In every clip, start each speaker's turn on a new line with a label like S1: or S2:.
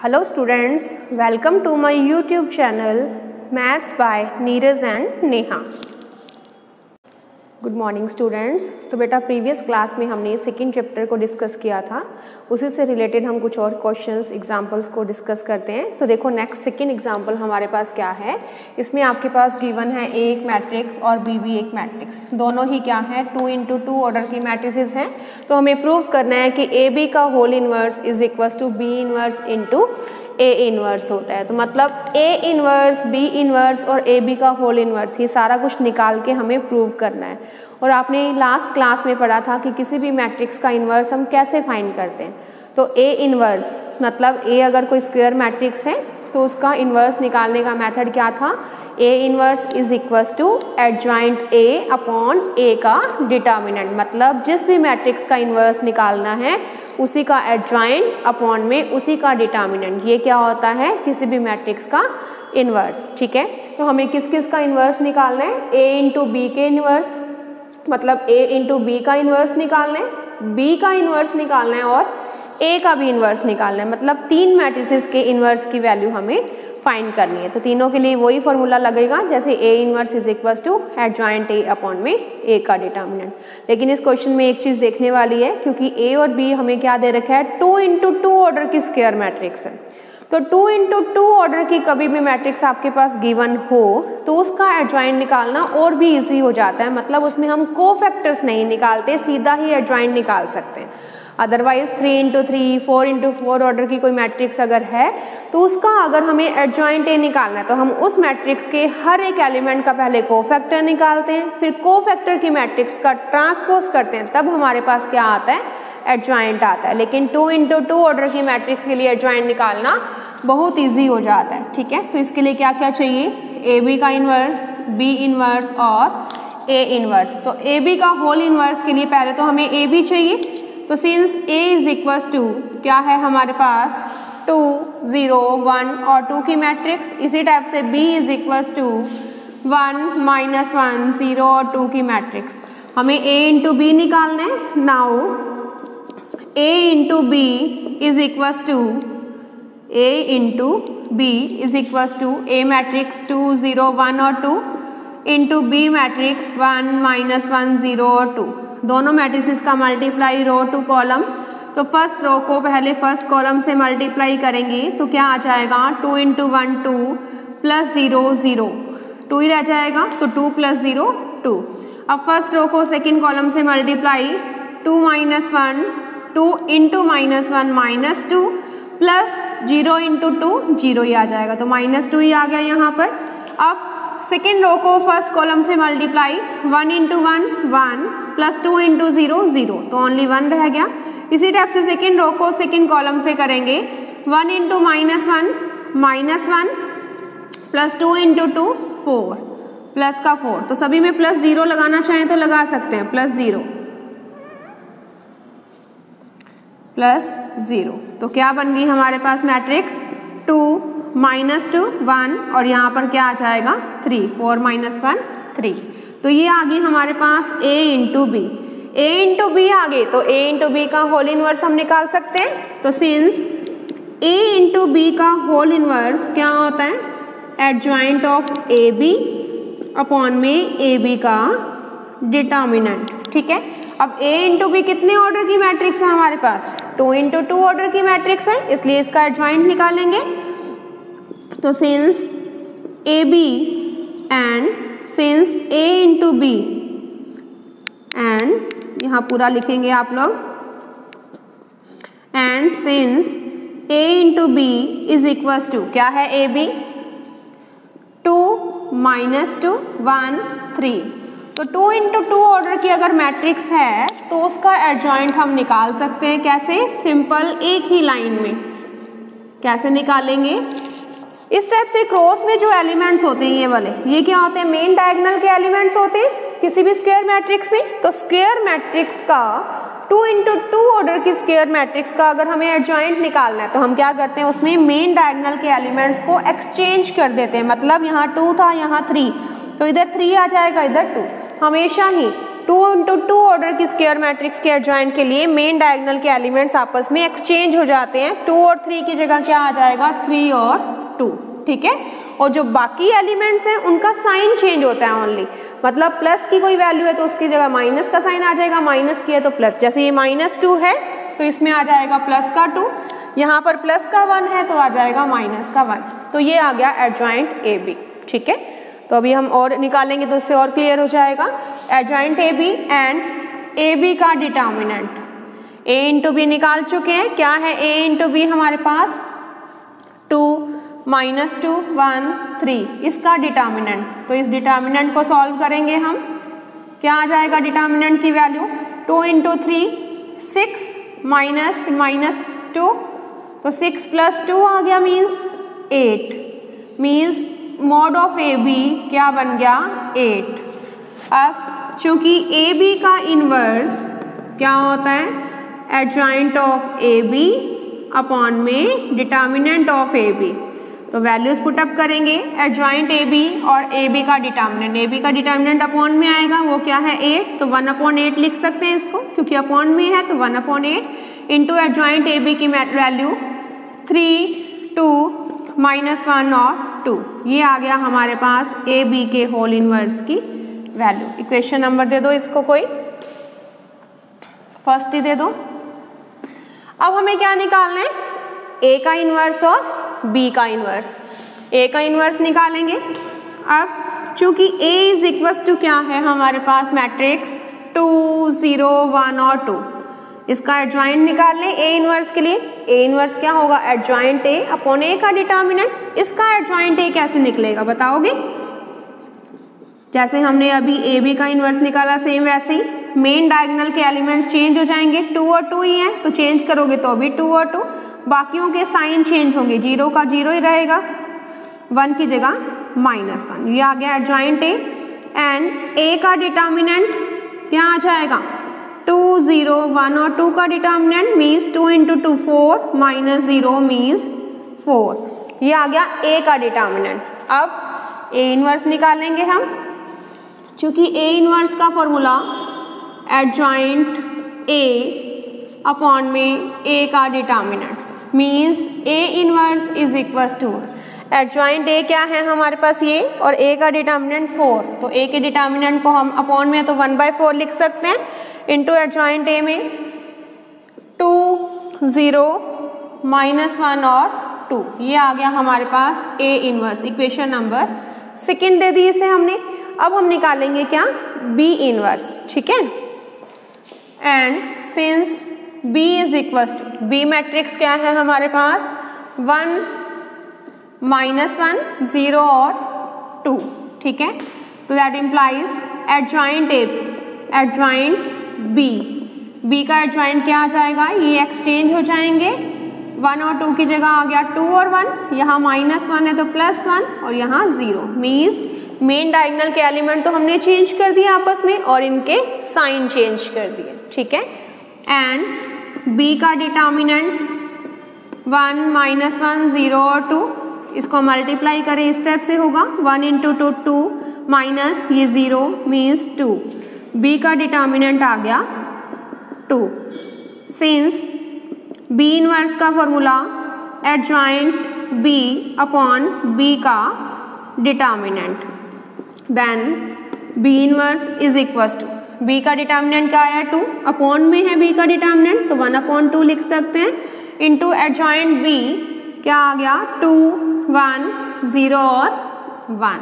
S1: Hello students, welcome to my YouTube channel Maths by Neeraj and Neha. Good morning students. तो बेटा previous class में हमने second chapter को discuss किया था, उसी से रिलेटेड हम कुछ और क्वेश्चंस एग्जांपल्स को डिस्कस करते हैं। तो देखो नेक्स्ट सेकेंड एग्जांपल हमारे पास क्या है। इसमें आपके पास गिवन है ए एक मैट्रिक्स और बी भी एक मैट्रिक्स, दोनों ही क्या है 2 into 2 ऑर्डर की मैट्रिसेस हैं। तो हमें प्रूव करना है कि ए बी का whole inverse is equal to B inverse into A inverse होता है। तो मतलब ए इनवर्स, बी इनवर्स और ए बी का होल इनवर्स, ये सारा कुछ निकाल के हमें प्रूव करना है। और आपने लास्ट क्लास में पढ़ा था कि किसी भी मैट्रिक्स का इनवर्स हम कैसे फाइंड करते हैं। तो ए इनवर्स मतलब ए अगर कोई स्क्वायर मैट्रिक्स है तो उसका इनवर्स निकालने का मेथड क्या था, A inverse is equal to adjoint A upon A का डिटर्मिनेंट। मतलब जिस भी मैट्रिक्स का इनवर्स निकालना है उसी का एडजॉइंट अपॉन में उसी का डिटर्मिनेंट, ये क्या होता है किसी भी मैट्रिक्स का इनवर्स। ठीक है, तो हमें किस किस का इनवर्स निकालना है, ए इंटू बी के इनवर्स मतलब ए इंटू बी का इनवर्स निकालना है, बी का इनवर्स निकालना है और ए का भी इनवर्स निकालना है। मतलब तीन मैट्रिसेस के इनवर्स की वैल्यू हमें फाइंड करनी है। तो तीनों के लिए वही फॉर्मूला लगेगा जैसे A inverse is equal to adjoint A upon में ए का डिटर्मिनेंट। लेकिन इस क्वेश्चन में एक चीज़ देखने वाली है, क्योंकि ए और बी हमें क्या दे रखा है 2 into 2 ऑर्डर की स्क्वायर मैट्रिक्स है। तो 2 into 2 ऑर्डर की कभी भी मैट्रिक्स आपके पास गिवन हो तो उसका एडजॉइंट निकालना और भी इजी हो जाता है। मतलब उसमें हम कोफैक्टर्स नहीं निकालते, सीधा ही एडजॉइंट निकाल सकते हैं। अदरवाइज 3 into 3, 4 into 4 ऑर्डर की कोई मैट्रिक्स अगर है तो उसका अगर हमें एडजॉइंट ए निकालना है तो हम उस मैट्रिक्स के हर एक एलिमेंट का पहले कोफैक्टर निकालते हैं, फिर कोफैक्टर की मैट्रिक्स का ट्रांसपोज करते हैं, तब हमारे पास क्या आता है एडजॉइंट आता है। लेकिन 2 into 2 ऑर्डर की मैट्रिक्स के लिए एडजॉइंट निकालना बहुत ईजी हो जाता है। ठीक है, तो इसके लिए क्या क्या चाहिए, ए बी का इनवर्स, बी इनवर्स और ए इनवर्स। तो ए बी का होल इनवर्स के लिए पहले तो हमें ए बी चाहिए। तो since A is equals to क्या है हमारे पास 2 0 1 और 2 की मैट्रिक्स, इसी टाइप से b इज इक्वल्स टू 1 -1 0 और 2 की मैट्रिक्स। हमें a इंटू बी निकालना है। Now a into B is equals to a into B is equals to a matrix 2 0 1 और 2 इंटू बी मैट्रिक्स 1 -1 0 और 2। दोनों मैट्रिसेस का मल्टीप्लाई रो टू कॉलम। तो फर्स्ट रो को पहले फर्स्ट कॉलम से मल्टीप्लाई करेंगे तो क्या आ जाएगा 2 into 1 2 प्लस 0 0, 2 ही रह जाएगा तो 2 + 0 2। अब फर्स्ट रो को सेकेंड कॉलम से मल्टीप्लाई 2 -1 2 into -1 -2 प्लस 0 into 2 0 ही आ जाएगा तो -2 ही आ गया यहाँ पर। अब सेकेंड रो को फर्स्ट कॉलम से मल्टीप्लाई 1 into 1 1 प्लस 2 into 0 0 तो ओनली 1 रह गया। इसी टाइप से सेकेंड रो को सेकेंड कॉलम से करेंगे 1 into -1 प्लस 2 into 2 4 प्लस का 4। तो सभी में प्लस 0 लगाना चाहें तो लगा सकते हैं, प्लस 0 प्लस 0। तो क्या बन गई हमारे पास मैट्रिक्स 2 -2 1 और यहाँ पर क्या आ जाएगा 3 4 -1 3। तो ये आ गई हमारे पास a into B. a into B आ गई तो a इंटू बी का होल इनवर्स हम निकाल सकते हैं। तो सिंस a इंटू बी का होल इनवर्स क्या होता है adjoint of A B upon में ए बी का डिटर्मिनेंट। ठीक है, अब a इंटू बी कितने ऑर्डर की मैट्रिक्स है हमारे पास 2 into 2 ऑर्डर की मैट्रिक्स है, इसलिए इसका एडजॉइंट निकालेंगे। तो since A B and since a into B and यहाँ पूरा लिखेंगे आप लोग, and since a into B is equals to क्या है ए बी 2 -2 1 3। तो 2 into 2 ऑर्डर की अगर मैट्रिक्स है तो उसका एडजॉइंट हम निकाल सकते हैं। कैसे, सिंपल एक ही लाइन में। कैसे निकालेंगे, इस टाइप से क्रॉस में जो एलिमेंट्स होते हैं ये वाले, ये क्या होते हैं मेन डायगोनल के एलिमेंट्स होते हैं किसी भी स्क्वायर मैट्रिक्स में। तो स्क्वायर मैट्रिक्स का 2 into 2 ऑर्डर की स्क्वायर मैट्रिक्स का अगर हमें एडजॉइंट निकालना है तो हम क्या करते हैं उसमें मेन डायगोनल के एलिमेंट्स को एक्सचेंज कर देते हैं। मतलब यहाँ 2 था यहाँ 3 तो इधर 3 आ जाएगा इधर 2। हमेशा ही 2 इंटू 2 ऑर्डर की स्क्वायर मैट्रिक्स के एडजॉइंट के लिए मेन डायगोनल के एलिमेंट्स आपस में एक्सचेंज हो जाते हैं। 2 और 3 की जगह क्या आ जाएगा, 3 और 2, ठीक है। और जो बाकी एलिमेंट्स हैं उनका साइन चेंज होता है ओनली, मतलब प्लस की कोई वैल्यू है तो उसकी जगह माइनस का साइन आ जाएगा, माइनस की है तो प्लस। जैसे ये -2 है तो इसमें आ जाएगा प्लस का 2, यहाँ पर प्लस का 1 है तो आ जाएगा माइनस का 1। तो ये आ गया एडजॉइंट ए बी, ठीक है। तो अभी हम और निकालेंगे तो उससे और क्लियर हो जाएगा। Adjoint A B and A B का डिटर्मिनेंट, ए इंटू बी निकाल चुके हैं। क्या है ए इंटू बी हमारे पास, 2 -2 1 3, इसका डिटर्मिनेंट। तो इस डिटर्मिनेंट को सॉल्व करेंगे हम, क्या आ जाएगा डिटर्मिनेंट की वैल्यू, 2 इंटू 3 6 -2, तो 6 प्लस 2 आ गया means 8, means mod of A B क्या बन गया, 8। अब चूंकि ए बी का इनवर्स क्या होता है, adjoint of A B upon में डिटर्मिनेंट ऑफ ए बी, तो वैल्यूज पुटअप करेंगे, एडजॉइंट ए बी और ए बी का डिटर्मिनेंट। ए बी का डिटर्मिनेंट अपॉन में आएगा, वो क्या है 8, तो 1/8 लिख सकते हैं इसको, क्योंकि अपॉन में है तो 1/8 इंटू एडजॉइंट ए बी की वैल्यू 3 2 -1 और 2, ये आ गया हमारे पास ए बी के होल इनवर्स की वैल्यू। इक्वेशन नंबर दे दो इसको, कोई फर्स्ट ही दे दो। अब हमें क्या निकालना है, ए का इनवर्स और बी का इनवर्स। ए का इनवर्स निकालेंगे। अब चूंकि ए इज इक्वल टू क्या है हमारे पास मैट्रिक्स 2 0 1 और 2, इसका एडजॉइंट निकाल लें ए इनवर्स के लिए। ए इनवर्स क्या होगा, एडजॉइंट ए अपॉन ए का डिटर्मिनेंट। इसका एडजॉइंट ए कैसे निकलेगा बताओगे, जैसे हमने अभी ए बी का इनवर्स निकाला सेम वैसे ही मेन डायगोनल के एलिमेंट्स चेंज हो जाएंगे, 2 और 2 ही हैं तो चेंज करोगे तो भी 2 और 2, बाकियों के साइन चेंज होंगे, 0 का 0 ही रहेगा, 1 की जगह -1। ये आ गया एडजॉइंट ए एंड ए का डिटर्मिनेंट क्या आ जाएगा, 2 0 1 और 2 का डिटर्मिनेंट मीन्स 2 इंटू 2 4 -0 मीन्स 4। ये आ गया ए का डिटर्मिनेंट। अब ए इनवर्स निकालेंगे हम, क्योंकि ए इनवर्स का फॉर्मूला एडजॉइंट ए अपॉन में ए का determinant means A inverse is equal to adjoint A क्या है हमारे पास ये, और ए का डिटर्मिनेंट 4, तो ए के डिटर्मिनेंट को हम अपॉन में तो 1/4 लिख सकते हैं, इंटू एडजॉइंट ए में 2 0 -1 और 2, ये आ गया हमारे पास A inverse. Equation number second दे दी इसे हमने। अब हम निकालेंगे क्या, बी इनवर्स, ठीक है। And since B is equal to, B matrix क्या है हमारे पास 1 -1 0 और 2, ठीक है। तो that implies adjoint A adjoint B, B का एडजॉइंट क्या आ जाएगा, ये एक्सचेंज हो जाएंगे, 1 और 2 की जगह आ गया 2 और 1, यहाँ -1 है तो +1 और यहाँ 0, मीन्स मेन डायगोनल के एलिमेंट तो हमने चेंज कर दिए आपस में और इनके साइन चेंज कर दिए, ठीक है। एंड बी का डिटर्मिनेंट 1 -1 0 और 2, इसको मल्टीप्लाई करें इस टाइप से होगा, 1 इंटू 2 2 माइनस ये 0 मीन्स 2, बी का डिटर्मिनेंट आ गया 2। सिंस बी इनवर्स का formula adjoint B upon B का determinant, then B inverse is equal to, B का डिटर्मिनेंट क्या आया 2, अपॉन में है बी का डिटर्मिनेंट तो 1/2 लिख सकते हैं, इंटू एडजॉइंट बी क्या आ गया 2 1 0 और 1,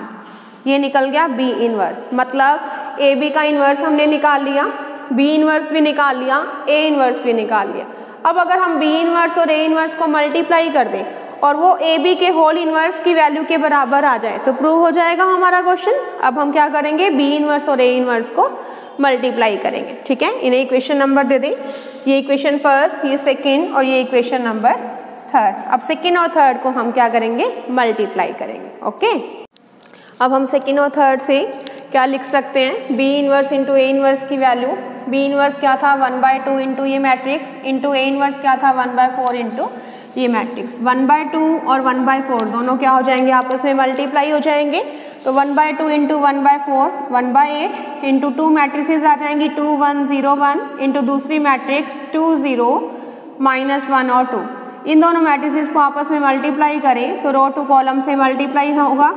S1: ये निकल गया बी इनवर्स। मतलब ए बी का इनवर्स हमने निकाल लिया, बी इनवर्स भी निकाल लिया, ए इनवर्स भी निकाल लिया। अब अगर हम बी इनवर्स और ए इनवर्स को मल्टीप्लाई कर दें और वो ए बी के होल इनवर्स की वैल्यू के बराबर आ जाए तो प्रूव हो जाएगा हमारा क्वेश्चन। अब हम क्या करेंगे, बी इनवर्स और ए इनवर्स को मल्टीप्लाई करेंगे, ठीक है। इन्हें इक्वेशन नंबर दे दें, ये इक्वेशन फर्स्ट, ये सेकेंड और ये इक्वेशन नंबर थर्ड। अब सेकेंड और थर्ड को हम क्या करेंगे, मल्टीप्लाई करेंगे, ओके। अब हम सेकेंड और थर्ड से क्या लिख सकते हैं, B inverse into A inverse की वैल्यू, बी इनवर्स क्या था 1/2 इंटू ये मैट्रिक्स, इंटू ए इनवर्स क्या था 1/4 इंटू ये मैट्रिक्स 1/2 और 1/4 दोनों क्या हो जाएंगे, आपस में मल्टीप्लाई हो जाएंगे। तो 1/2 इंटू 1/4 1/8 इंटू 2 मैट्रिसेस आ जाएंगी 2 1 0 1 इंटू दूसरी मैट्रिक्स 2 0 -1 और 2। इन दोनों मैट्रिसेस को आपस में मल्टीप्लाई करें तो रो टू कॉलम से मल्टीप्लाई होगा।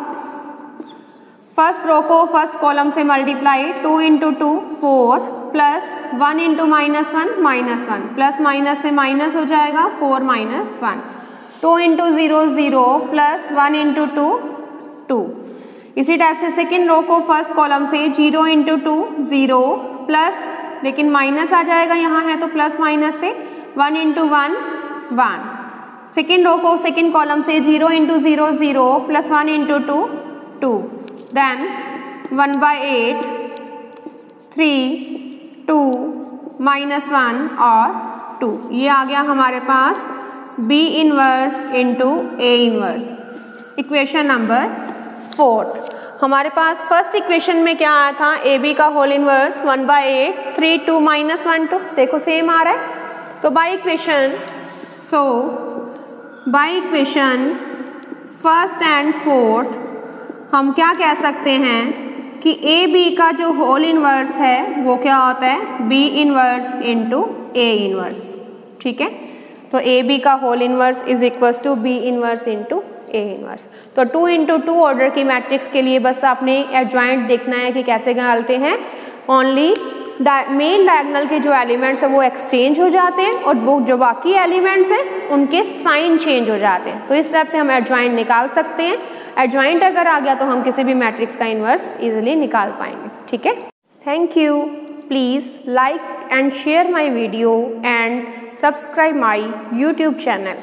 S1: फर्स्ट रो को फर्स्ट कॉलम से multiply 2 into 2 4 plus 1 into -1 -1 plus minus से माइनस हो जाएगा 4 -1 2 इंटू 0 0 प्लस 1 इंटू 2 2। इसी टाइप से सेकेंड रो को फर्स्ट कॉलम से 0 इंटू 2 0 प्लस, लेकिन माइनस आ जाएगा यहाँ है तो प्लस माइनस से 1 इंटू 1 1। सेकेंड रो को सेकेंड कॉलम से 0 इंटू 0 0 प्लस 1 इंटू 2 2। देन 1/8 3 2 -1 और 2। ये आ गया हमारे पास B inverse into A inverse. Equation number 4। हमारे पास फर्स्ट इक्वेशन में क्या आया था, AB का होल इनवर्स 1/8 3 2 -1 2। देखो सेम आ रहा है। तो by equation by equation first and fourth हम क्या कह सकते हैं कि AB का जो होल इनवर्स है वो क्या होता है, B inverse into A inverse. ठीक है, तो AB का whole inverse is equals to B inverse into A inverse. तो 2 इंटू 2 ऑर्डर की मैट्रिक्स के लिए बस आपने एडजॉइंट देखना है कि कैसे निकालते हैं। ओनली मेन डायगोनल के जो एलिमेंट्स हैं वो एक्सचेंज हो जाते हैं और वो जो बाकी एलिमेंट्स हैं उनके साइन चेंज हो जाते हैं। तो इस टाइप से हम एडजॉइंट निकाल सकते हैं। एडजॉइंट अगर आ गया तो हम किसी भी मैट्रिक्स का इन्वर्स इजीली निकाल पाएंगे। ठीक है, thank you. Please like and share my video and subscribe my YouTube channel.